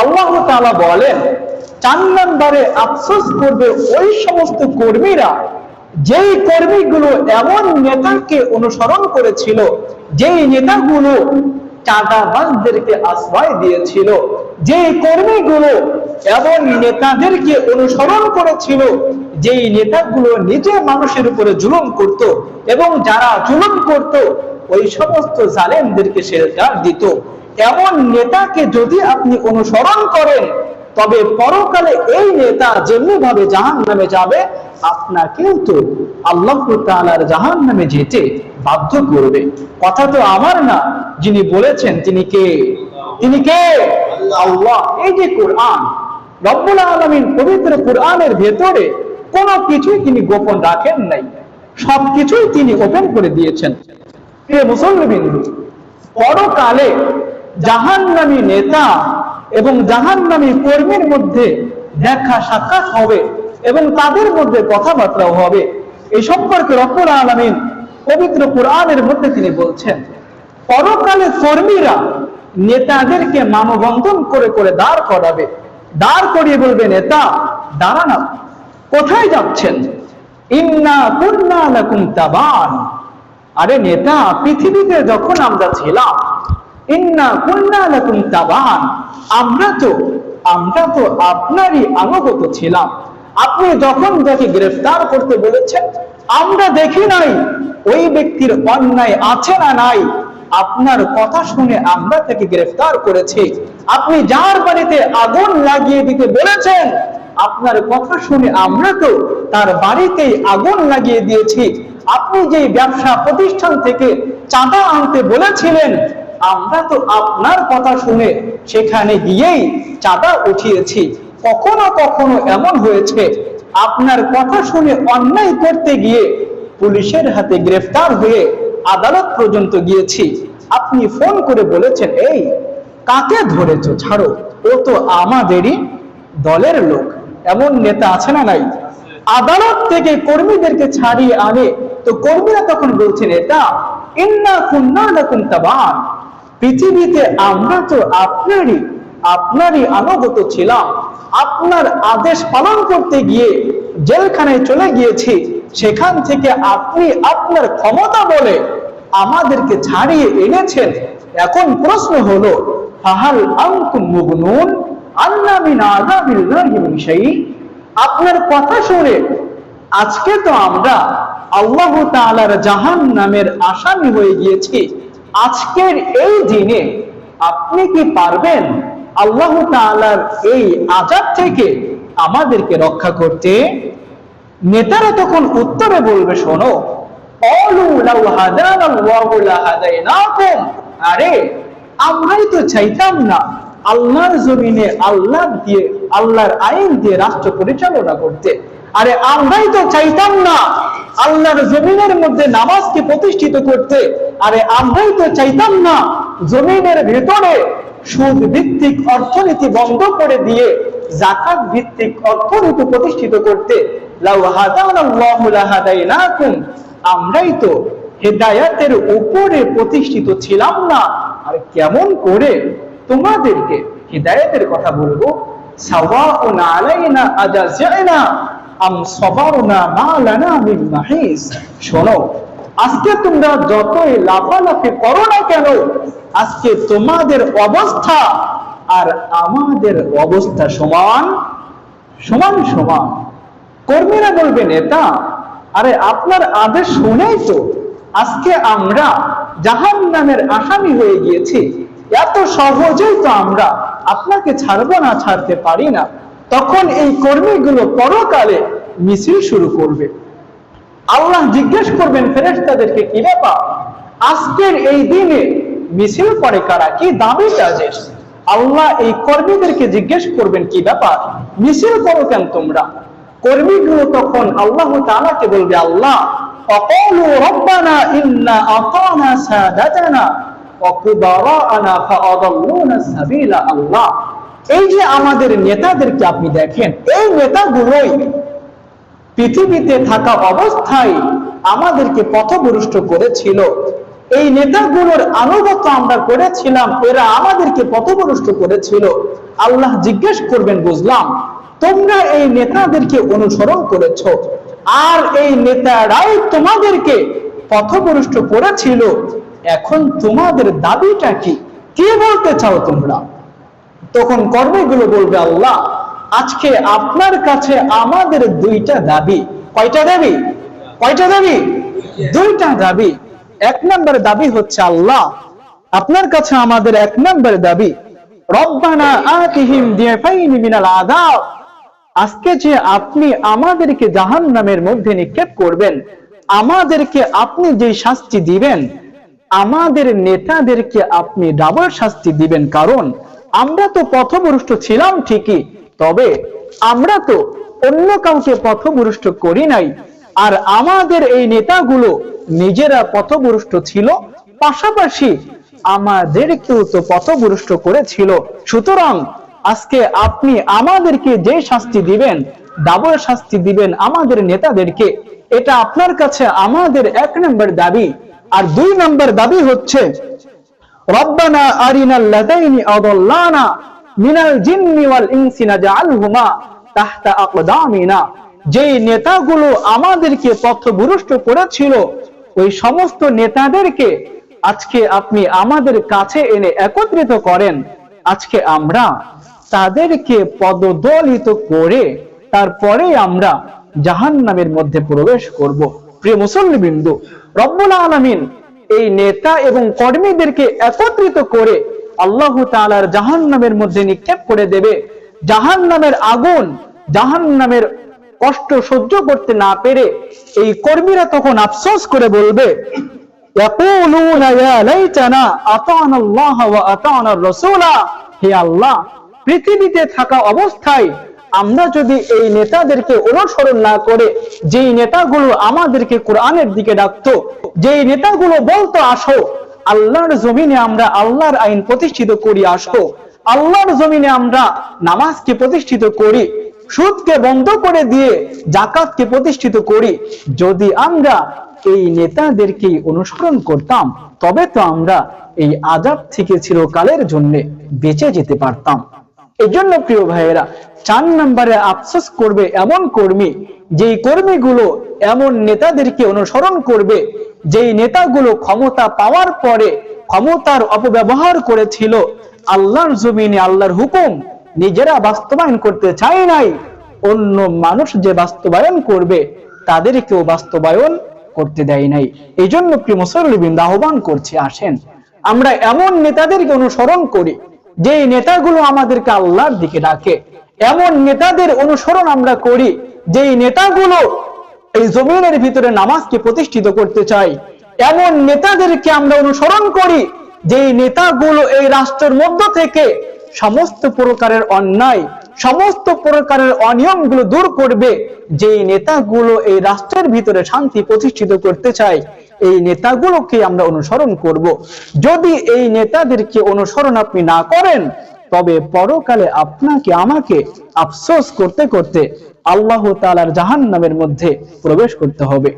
আল্লাহ তাআলা বলেন 4 নম্বরে আফসোস করবে ওই সমস্ত কর্মীরা যেই কর্মীগুলো এমন নেতাকে অনুসরণ করেছিল, যেই নেতাগুলো চাঁদাবাজদেরকে আশ্রয় দিয়েছিল, যেই কর্মীগুলো এমন নেতাদেরকে অনুসরণ করেছিল যেই নেতাগুলো নিজে মানুষের উপরে জুলুম করত এবং যারা জুলুম করত ওই সমস্ত জালেমদেরকে শেল্টার দিত। এমন নেতাকে যদি আপনি অনুসরণ করেন তবে পরকালে এই নেতা যেমনি ভাবে জাহান্নামে যাবে আপনাকেও তো আল্লাহ তাআলার জাহান্নামে যেতে বাধ্য করবে। কথা তো আমার না, যিনি বলেছেন তিনি কে? তিনি কে? আল্লাহ। এই যে কোরআন, রব্বুল আলামিন পবিত্র কোরআনের ভেতরে কোনো কিছুই তিনি গোপন রাখেন নাই, সবকিছুই তিনি ওপেন করে দিয়েছেন। প্রিয় মুসলমান, পরকালে জাহান্নামী নেতা এবং জাহান্নামী কর্মীর মধ্যে দেখা সাক্ষাৎ হবে এবং তাদের মধ্যে কথাবার্তাও হবে। এই সম্পর্কে রব্বুল আলামিন পবিত্র কোরআনের মধ্যে তিনি বলছেন, পরকালে কর্মীরা নেতাদেরকে মানববন্ধন করে করে দাঁড় করাবে, দাঁড় করিয়ে বলবে, নেতা দাঁড়ান, কোথায় যাচ্ছেন? ইন্না কুন্না লাকুম তাবান। আরে নেতা, পৃথিবীতে যখন আমরা ছিলাম, ইন্না কুন্না লাকুম তাবান, আমরা তো আপনারই আনুগত ছিলাম। আপনি যখন যাকে গ্রেফতার করতে বলেছেন আমরা দেখি নাই ওই ব্যক্তির অন্যায় আছে না নাই, আপনার কথা শুনে আমরা তাকে গ্রেফতার করেছি। আপনি যার বাড়িতে আগুন লাগিয়ে দিতে বলেছেন আপনার কথা শুনে আমরা তো তার বাড়িতেই আগুন লাগিয়ে দিয়েছি। আপনি যে ব্যবসা প্রতিষ্ঠান থেকে চাঁদা আনতে বলেছিলেন আমরা তো আপনার কথা শুনে সেখানে গিয়েই চাঁদা উঠিয়েছি। কখনো কখনো এমন হয়েছে আপনার কথা শুনে অন্যায় করতে গিয়ে পুলিশের হাতে গ্রেফতার হয়ে আদালত পর্যন্ত গিয়েছি। আপনি ফোন করে বলেছেন, এই কাকে ধরেছো, ছাড়ো, ও তো আমাদেরই দলের লোক। এমন নেতা আছে না নাই? আদালত থেকে কর্মীদেরকে ছাড়িয়ে আনে তো কর্মীরা তখন বলছেন, এটা ইন্না কুন্না লাকুম তাবান, পৃথিবীতে আমরা তো আপনারই আনুগত ছিলাম। আপনার আদেশ পালন করতে গিয়ে জেলখানায় চলে গিয়েছি, সেখান থেকে আপনি আপনার ক্ষমতা বলে আমাদেরকে ছাড়িয়ে এনেছেন। এখন প্রশ্ন হলো, ফাহাল আনতুম মুগনুন আন্না মিন আযাবিল্লাহি মিন শাই। আপনার কথা শুনে আজকে তো আমরা আল্লাহ তাআলার জাহান্নামের আসামি হয়ে গিয়েছি। আজকের এই দিনে আপনি কি পারবেন আল্লাহ তাআলার এই আযাব থেকে আমাদেরকে রক্ষা করতে? নেতারা তখন উত্তরে বলবে, শোনো, ক্বালু লাউ হাদানাল্লাহু লাহাদাইনাকুম, আরে আমরাই তো চাইতাম না আল্লাহর জমিনে আল্লাহর আইন দিয়ে রাষ্ট্র পরিচালনা করতে। আরে আমরাই তো চাইতাম না আল্লাহর জমিনের মধ্যে নামাজকে প্রতিষ্ঠিত করতে। আরে আমরাই তো চাইতাম না জমিনের ভেতরে সুদ ভিত্তিক অর্থনীতি বন্ধ করে দিয়ে যাকাত ভিত্তিক অর্থনীতি প্রতিষ্ঠিত করতে। লাউ হাদানাল্লাহু লাহাদাইনাকুম, আমরাই তো হেদায়েতের উপরে প্রতিষ্ঠিত ছিলাম না। আর কেমন করে তোমাদেরকে হেদায়েতের কথা বলবো? সাওয়াউন আলাইনা আজাযিনা আম সাবারনা মা লানা মিন মাহিস। শোনো, আজকে তোমরা যতই লাফালাফি করো না কেন, আজকে তোমাদের অবস্থা আর আমাদের অবস্থা সমান সমান সমান। কর্মীরা বলবে, নেতা, আরে আপনার আদেশ শুনেই তো আজকে আমরা জাহান্নামের আসামি হয়ে গিয়েছি। এত সহজেই তো আমরা আপনাকে ছাড়বো না, ছাড়তে পারি না। তখন এই কর্মীগুলো পরকালে মিছিল শুরু করবে। আল্লাহ জিজ্ঞেস করবেন ফেরেশতাদেরকে, কি ব্যাপার আজকের এই দিনে মিছিল করে কারা, কি দাবি তাদের? আল্লাহ এই কর্মীদেরকে জিজ্ঞেস করবেন, কি ব্যাপার মিছিল করো কেন তোমরা? কর্মীগুলো তখন আল্লাহ তাআলাকে বলবে, আল্লাহ, ফাকালু রব্বানা ইন্না আতানা সাদাতানা ওয়া কুবারানা ফাআদাল্লুনা সাবিলা। আল্লাহ, এই যে আমাদের নেতাদেরকে আপনি দেখেন, এই নেতাগুলোই পৃথিবীতে থাকা অবস্থায় আমাদেরকে পথভ্রষ্ট করেছিল। এই নেতাগুলোর আনুগত্য আমরা করেছিলাম, এরা আমাদেরকে পথভ্রষ্ট করেছিল। আল্লাহ জিজ্ঞেস করবেন, বুঝলাম তোমরা এই নেতাদেরকে অনুসরণ করেছো, আর এই নেতারাই তোমাদেরকে পথভ্রষ্ট করেছিল, এখন তোমাদের দাবিটা কি, কি বলতে চাও তোমরা? তখন কর্মীগুলো বলবে, আল্লাহ আজকে আপনার কাছে আমাদের দুইটা দাবি। কয়টা দাবি? কয়টা দাবি? দুইটা দাবি। এক নম্বর দাবি হচ্ছে, আল্লাহ আপনার কাছে আমাদের এক নম্বর দাবি, রব্বানা আতিহিম দিফাইনি মিনাল আযাব, আজকে যে আপনি আমাদেরকে জাহান্নামের মধ্যে নিক্ষেপ করবেন, আমাদেরকে আপনি যে শাস্তি দিবেন, আমাদের নেতাদেরকে আপনি ডাবল শাস্তি দিবেন। কারণ আমরা তো পথভ্রষ্ট ছিলাম ঠিকই, তবে আমরা তো অন্য কাউকে পথভ্রষ্ট করি নাই, আর আমাদের এই নেতাগুলো নিজেরা পথভ্রষ্ট ছিল, পাশাপাশি আমাদেরকেও তো পথভ্রষ্ট করেছিল। সুতরাং আজকে আপনি আমাদেরকে যে শাস্তি দিবেন, ডাবল শাস্তি দিবেন আমাদের নেতাদেরকে, এটা আপনার কাছে আমাদের এক নম্বর দাবি। আর দুই নম্বর দাবি হচ্ছে, রব্বানা আরিনাল লাযাইনি আদাল্লানা মিনাল জিন্নি ওয়াল ইনসি নাজআলহুমা তাহতা আকদামিনা, যেই নেতাগুলো আমাদেরকে পথভ্রষ্ট করেছিল, ওই সমস্ত নেতাদেরকে আজকে আপনি আমাদের কাছে এনে একত্রিত করেন। আজকে আমরা তাদেরকে পদদলিত করে তারপরে আমরা জাহান্নামের মধ্যে প্রবেশ করব। প্রিয় মুসল্লিবৃন্দ, রব্বুল আলামিন এই নেতা এবং কর্মীদেরকে একত্রিত করে আল্লাহ তাআলার জাহান্নামের মধ্যে নিক্ষেপ করে দেবে। জাহান্নামের আগুন, জাহান্নামের কষ্ট সহ্য করতে না পেরে এই কর্মীরা তখন আফসোস করে বলবে, ইয়াকুলুনা ইয়া লাইতানা আতানা আল্লাহ ওয়া আতানা রাসূলা, হে আল্লাহ, পৃথিবীতে থাকা অবস্থায় আমরা যদি এই নেতাদেরকে অনুসরণ না করে, যেই নেতাগুলো আমাদেরকে কোরআনের দিকে ডাকতো, যেই নেতাগুলো বলতো আসো আল্লাহর জমিনে আমরা আল্লাহর আইন প্রতিষ্ঠিত করি, আসো আল্লাহর জমিনে আমরা নামাজকে প্রতিষ্ঠিত করি, সুদকে বন্ধ করে দিয়ে যাকাতকে প্রতিষ্ঠিত করি, যদি আমরা এই নেতাদেরকেই অনুসরণ করতাম, তবে তো আমরা এই আযাব থেকে চিরকালের জন্য বেঁচে যেতে পারতাম। এই জন্য প্রিয় ভাইয়েরা, 4 নম্বরে আফসোস করবে এমন কর্মী, যেই কর্মীগুলো এমন নেতাদেরকে অনুসরণ করবে, যেই নেতাগুলো ক্ষমতা পাওয়ার পরে ক্ষমতার অপব্যবহার করেছিল, আল্লাহর জমিনে আল্লাহর হুকুম নিজেরা বাস্তবায়ন করতে চায় নাই, অন্য মানুষ যে বাস্তবায়ন করবে তাদেরকেও বাস্তবায়ন করতে দেয় নাই। এই জন্য প্রিয় মুসল্লিবৃন্দ, আহ্বান করছি, আসেন আমরা এমন নেতাদেরকে অনুসরণ করি, যেই নেতাগুলো আমাদেরকে আল্লাহর দিকে ডাকে। এমন নেতাদের অনুসরণ আমরা করি, যেই নেতাগুলো এই জমিনের ভিতরে নামাজকে প্রতিষ্ঠিত করতে চায়। এমন নেতাদেরকে আমরা অনুসরণ করি, যেই নেতাগুলো এই রাষ্ট্রের মধ্য থেকে সমস্ত প্রকারের অন্যায়, সমস্ত প্রকারের অনিয়মগুলো দূর করবে। যেই নেতাগুলো এই রাষ্ট্রের ভিতরে শান্তি প্রতিষ্ঠিত করতে চায়, এই নেতাগুলোকে আমরা অনুসরণ করব। যদি এই নেতাদেরকে অনুসরণ আপনি না করেন, তবে পরকালে আপনাকে আমাকে আফসোস করতে করতে আল্লাহ তাআলার জাহান্নামের মধ্যে প্রবেশ করতে হবে।